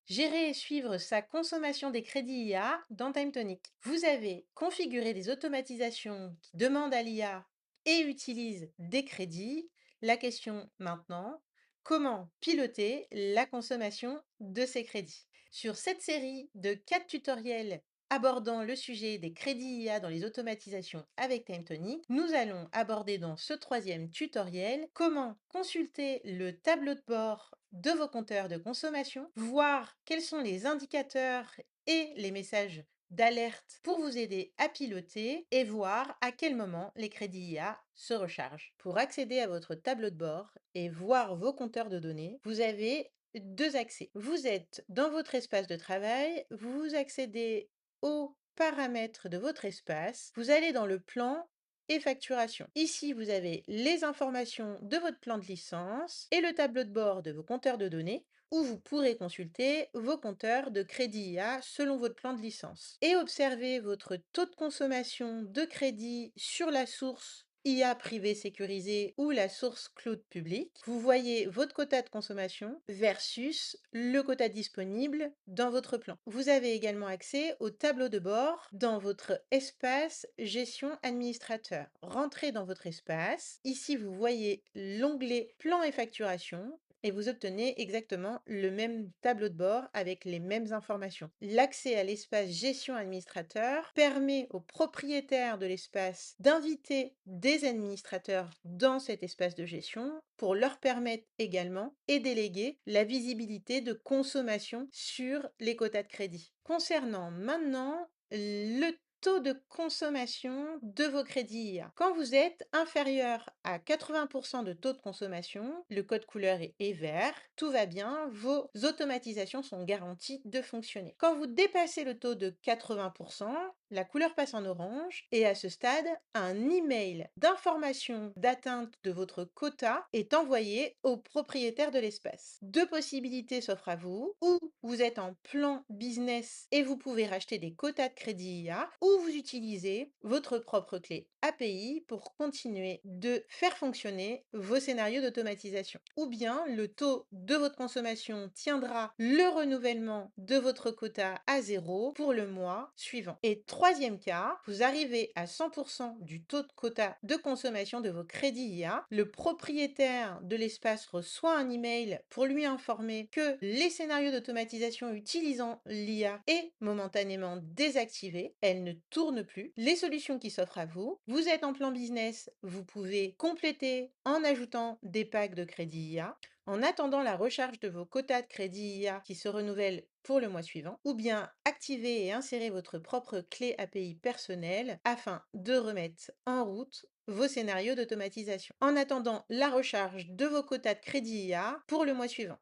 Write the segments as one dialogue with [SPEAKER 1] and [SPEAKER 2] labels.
[SPEAKER 1] Gérer et suivre sa consommation des crédits IA dans TimeTonic. Vous avez configuré des automatisations qui demandent à l'IA et utilisent des crédits. La question maintenant, comment piloter la consommation de ces crédits? Sur cette série de 4 tutoriels abordant le sujet des crédits IA dans les automatisations avec TimeTonic, nous allons aborder dans ce troisième tutoriel comment consulter le tableau de bord de vos compteurs de consommation, voir quels sont les indicateurs et les messages d'alerte pour vous aider à piloter et voir à quel moment les crédits IA se rechargent. Pour accéder à votre tableau de bord et voir vos compteurs de données, vous avez deux accès. Vous êtes dans votre espace de travail, vous accédez aux paramètres de votre espace, vous allez dans le plan et facturation. Ici, vous avez les informations de votre plan de licence et le tableau de bord de vos compteurs de données où vous pourrez consulter vos compteurs de crédit IA selon votre plan de licence et observer votre taux de consommation de crédit sur la source IA privée sécurisée ou la source cloud publique. Vous voyez votre quota de consommation versus le quota disponible dans votre plan. Vous avez également accès au tableau de bord dans votre espace gestion administrateur. Rentrez dans votre espace. Ici, vous voyez l'onglet plan et facturation et vous obtenez exactement le même tableau de bord avec les mêmes informations. L'accès à l'espace gestion administrateur permet aux propriétaires de l'espace d'inviter des administrateurs dans cet espace de gestion pour leur permettre également et déléguer la visibilité de consommation sur les quotas de crédit. Concernant maintenant le taux de consommation de vos crédits IA. Quand vous êtes inférieur à 80% de taux de consommation, le code couleur est vert, tout va bien, vos automatisations sont garanties de fonctionner. Quand vous dépassez le taux de 80%, la couleur passe en orange et à ce stade, un email d'information d'atteinte de votre quota est envoyé au propriétaire de l'espace. Deux possibilités s'offrent à vous, ou vous êtes en plan business et vous pouvez racheter des quotas de crédit IA, ou vous utilisez votre propre clé API pour continuer de faire fonctionner vos scénarios d'automatisation. Ou bien le taux de votre consommation tiendra le renouvellement de votre quota à zéro pour le mois suivant. Et troisième cas, vous arrivez à 100% du taux de quota de consommation de vos crédits IA. Le propriétaire de l'espace reçoit un email pour lui informer que les scénarios d'automatisation utilisant l'IA est momentanément désactivé. Elle ne tourne plus. Les solutions qui s'offrent à vous. Vous êtes en plan business, vous pouvez compléter en ajoutant des packs de crédit IA en attendant la recharge de vos quotas de crédit IA qui se renouvellent pour le mois suivant, ou bien activer et insérer votre propre clé API personnelle afin de remettre en route vos scénarios d'automatisation, en attendant la recharge de vos quotas de crédit IA pour le mois suivant.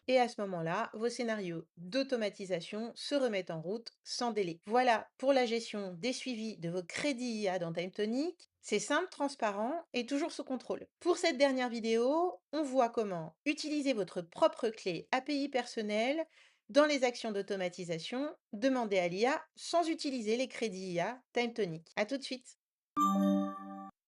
[SPEAKER 1] Et à ce moment-là, vos scénarios d'automatisation se remettent en route sans délai. Voilà pour la gestion des suivis de vos crédits IA dans TimeTonic. C'est simple, transparent et toujours sous contrôle. Pour cette dernière vidéo, on voit comment utiliser votre propre clé API personnelle dans les actions d'automatisation demandées à l'IA sans utiliser les crédits IA TimeTonic. À tout de suite.